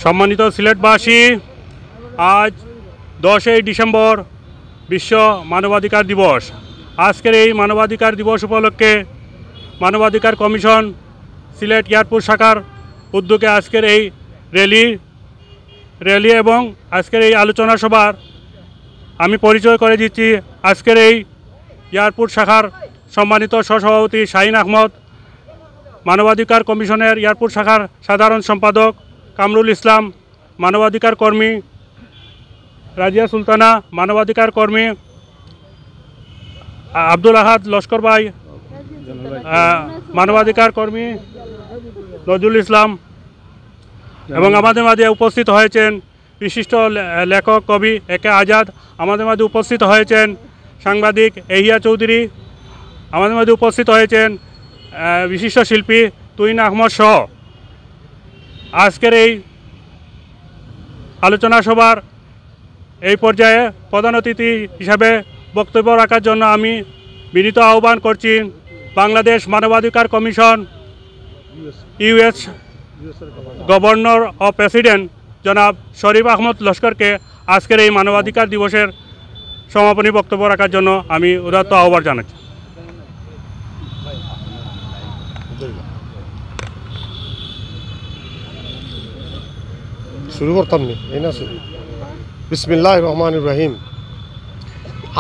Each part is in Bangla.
সম্মানিত সিলেটবাসী, আজ 10ই ডিসেম্বর বিশ্ব মানবাধিকার দিবস। আজকের এই মানবাধিকার দিবস উপলক্ষে মানবাধিকার কমিশন সিলেট এয়ারপোর্ট শাখার উদ্যোগে আজকের এই র্যালি এবং আজকের এই আলোচনা সভার আমি পরিচয় করে দিচ্ছি। আজকের এই এয়ারপোর্ট শাখার সম্মানিত সহসভাপতি শাহিন আহমদ, মানবাধিকার কমিশনের এয়ারপোর্ট শাখার সাধারণ সম্পাদক কামরুল ইসলাম, মানবাধিকার কর্মী রাজিয়া সুলতানা, মানবাধিকার কর্মী আব্দুল আহাদ লস্কর ভাই, মানবাধিকার কর্মী নজরুল ইসলাম এবং আমাদের মাঝে উপস্থিত হয়েছেন বিশিষ্ট লেখক কবি একে আজাদ, আমাদের মাঝে উপস্থিত হয়েছেন সাংবাদিক এহিয়া চৌধুরী, আমাদের মাঝে উপস্থিত হয়েছেন বিশিষ্ট শিল্পী তুহিন আহমদ সহ। আজকের এই আলোচনা সভার এই পর্যায়ে প্রধান অতিথি হিসাবে বক্তব্য রাখার জন্য আমি বিনীত আহ্বান করছি বাংলাদেশ মানবাধিকার কমিশন ইউএস গভর্নর ও প্রেসিডেন্ট জনাব শরীফ আহমদ লস্করকে আজকের এই মানবাধিকার দিবসের সমাপনী বক্তব্য রাখার জন্য আমি উদাত্ত আহ্বান জানাচ্ছি। শুরু করতাম নি এই না শুরু। বিসমিল্লাহির রহমানির রহিম।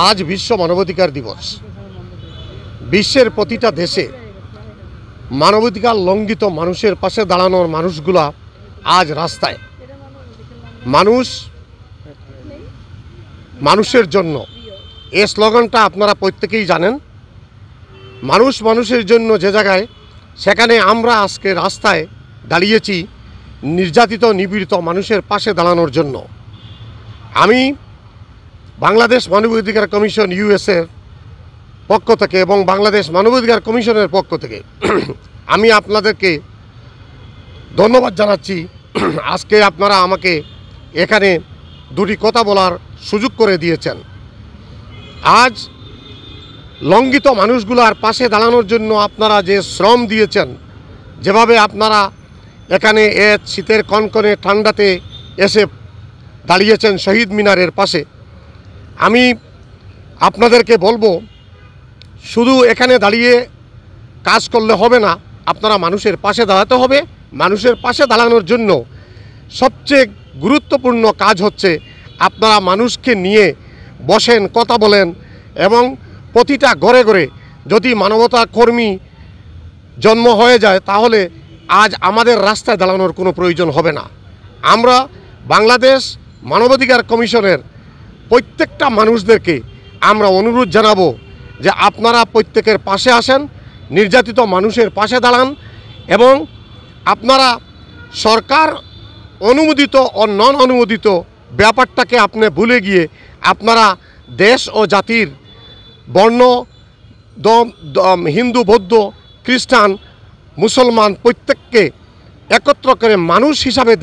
আজ বিশ্ব মানবাধিকার দিবস। বিশ্বের প্রতিটা দেশে মানবাধিকার লঙ্ঘিত মানুষের পাশে দাঁড়ানোর মানুষগুলা আজ রাস্তায়। মানুষের জন্য এই স্লোগানটা আপনারা প্রত্যেকেই জানেন। মানুষ মানুষের জন্য যে জায়গায়, সেখানে আমরা আজকে রাস্তায় দাঁড়িয়েছি নির্যাতিত নিপীড়িত মানুষের পাশে দাঁড়ানোর জন্য। আমি বাংলাদেশ মানবাধিকার কমিশন ইউএসএর পক্ষ থেকে এবং বাংলাদেশ মানবাধিকার কমিশনের পক্ষ থেকে আমি আপনাদেরকে ধন্যবাদ জানাচ্ছি। আজকে আপনারা আমাকে এখানে দুটি কথা বলার সুযোগ করে দিয়েছেন। আজ লঙ্ঘিত মানুষগুলার পাশে দাঁড়ানোর জন্য আপনারা যে শ্রম দিয়েছেন, যেভাবে আপনারা এখানে শীতের কনকনে ঠান্ডাতে এসে দাঁড়িয়েছেন শহীদ মিনারের পাশে, আমি আপনাদেরকে বলবো শুধু এখানে দাঁড়িয়ে কাজ করলে হবে না, আপনারা মানুষের পাশে দাঁড়াতে হবে। মানুষের পাশে দাঁড়ানোর জন্য সবচেয়ে গুরুত্বপূর্ণ কাজ হচ্ছে আপনারা মানুষকে নিয়ে বসেন, কথা বলেন এবং প্রতিটা ঘরে ঘরে যদি মানবতা কর্মী জন্ম হয়ে যায় তাহলে আজ আমাদের রাস্তায় দাঁড়ানোর কোনো প্রয়োজন হবে না। আমরা বাংলাদেশ মানবাধিকার কমিশনের প্রত্যেকটা মানুষদেরকে আমরা অনুরোধ জানাবো যে আপনারা প্রত্যেকের পাশে আসেন, নির্যাতিত মানুষের পাশে দাঁড়ান এবং আপনারা সরকার অনুমোদিত ও নন অনুমোদিত ব্যাপারটাকে আপনি ভুলে গিয়ে আপনারা দেশ ও জাতির বর্ণ, হিন্দু, বৌদ্ধ, খ্রিস্টান, মুসলমান প্রত্যেককে একত্র করে মানুষ হিসাবে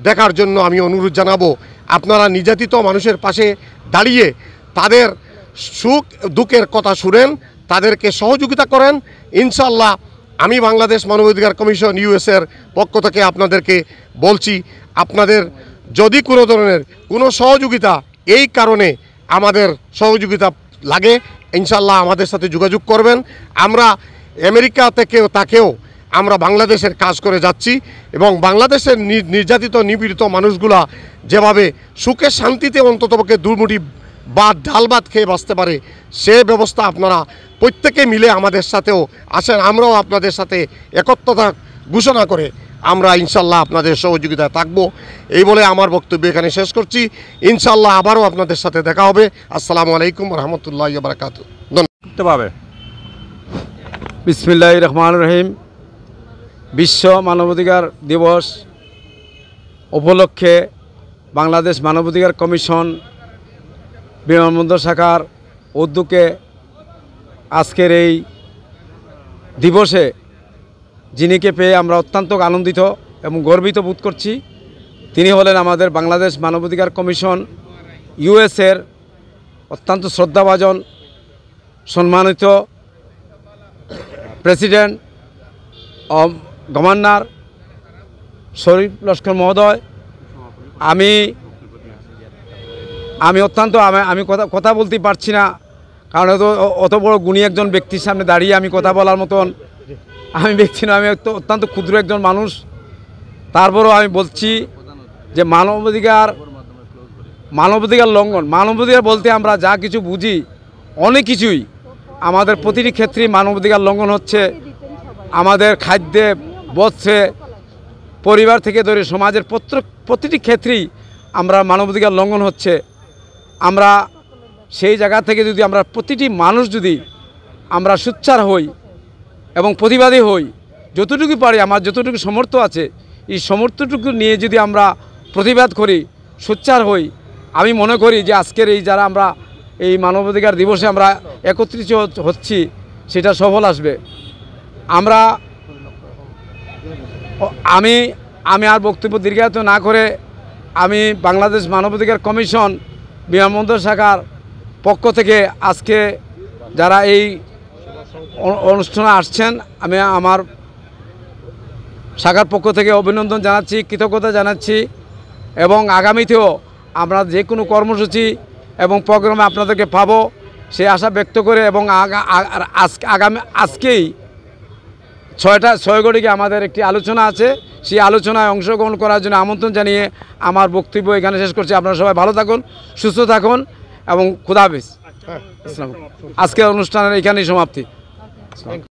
দেখার জন্য আমি অনুরোধ জানাবো। আপনারা নির্যাতিত মানুষের পাশে দাঁড়িয়ে তাদের সুখ দুঃখের কথা শুনেন, তাদেরকে সহযোগিতা করেন। ইনশাল্লাহ আমি বাংলাদেশ মানবাধিকার কমিশন ইউএসএর পক্ষ থেকে আপনাদেরকে বলছি, আপনাদের যদি কোনো ধরনের কোনো সহযোগিতা এই কারণে আমাদের সহযোগিতা লাগে, ইনশাল্লাহ আমাদের সাথে যোগাযোগ করবেন। আমরা আমেরিকা তাকেও আমরা বাংলাদেশের কাজ করে যাচ্ছি এবং বাংলাদেশের নির্যাতিত নিপীড়িত মানুষগুলা যেভাবে সুখে শান্তিতে অন্ততপক্ষে দুর্মুঠি ডাল ভাত খেয়ে বাঁচতে পারে, সে ব্যবস্থা আপনারা প্রত্যেকে মিলে আমাদের সাথেও আসেন। আমরাও আপনাদের সাথে একত্রতা ঘোষণা করে আমরা ইনশাল্লাহ আপনাদের সহযোগিতায় থাকবো। এই বলে আমার বক্তব্য এখানে শেষ করছি। ইনশাল্লাহ আবারও আপনাদের সাথে দেখা হবে। আসসালামু আলাইকুম রহমতুল্লাহ বারাকাতু। ধন্যবাদ। বিসমিল্লাহির রহমানির রহিম। বিশ্ব মানবাধিকার দিবস উপলক্ষে বাংলাদেশ মানবাধিকার কমিশন বিমানবন্দর শাখার উদ্যোগে আজকের এই দিবসে যিনিকে পেয়ে আমরা অত্যন্ত আনন্দিত এবং গর্বিত বোধ করছি। তিনি হলেন আমাদের বাংলাদেশ মানবাধিকার কমিশন ইউএসএর অত্যন্ত শ্রদ্ধাভাজন সম্মানিত প্রেসিডেন্ট গভর্নর শরীফ লস্কর মহোদয়, আমি অত্যন্ত আমি কথা বলতে পারছি না, কারণ অত বড় গুণী একজন ব্যক্তির সামনে দাঁড়িয়ে আমি কথা বলার মতন আমি ব্যক্তি না, আমি অত্যন্ত ক্ষুদ্র একজন মানুষ। তারপরেও আমি বলছি যে মানবাধিকার লঙ্ঘন, মানবাধিকার বলতে আমরা যা কিছু বুঝি অনেক কিছুই আমাদের প্রতিটি ক্ষেত্রেই মানবাধিকার লঙ্ঘন হচ্ছে। আমাদের খাদ্যে, বস্ত্রে, পরিবার থেকে ধরে সমাজের প্রতিটি ক্ষেত্রেই আমরা মানবাধিকার লঙ্ঘন হচ্ছে। আমরা সেই জায়গা থেকে যদি আমরা প্রতিটি মানুষ যদি আমরা সোচ্চার হই এবং প্রতিবাদী হই, যতটুকু পারি, আমার যতটুকু সামর্থ্য আছে, এই সামর্থ্যটুকু নিয়ে যদি আমরা প্রতিবাদ করি, সোচ্চার হই, আমি মনে করি যে আজকের এই যারা আমরা এই মানবাধিকার দিবসে আমরা একত্রিত হচ্ছি সেটা সফল আসবে। আমি আর বক্তব্য দীর্ঘায়িত না করে আমি বাংলাদেশ মানবাধিকার কমিশন বিমানবন্দর শাখার পক্ষ থেকে আজকে যারা এই অনুষ্ঠানে আসছেন, আমি আমার শাখার পক্ষ থেকে অভিনন্দন জানাচ্ছি, কৃতজ্ঞতা জানাচ্ছি এবং আগামীতেও আমরা যে কোনো কর্মসূচি এবং প্রোগ্রামে আপনাদেরকে পাবো সেই আশা ব্যক্ত করে এবং আজকেই 6 ঘটিকে আমাদের একটি আলোচনা আছে, সেই আলোচনায় অংশগ্রহণ করার জন্য আমন্ত্রণ জানিয়ে আমার বক্তব্য এখানে শেষ করছি। আপনারা সবাই ভালো থাকুন, সুস্থ থাকুন এবং খুদা হাফেজ। আজকের অনুষ্ঠানের এখানেই সমাপ্তি।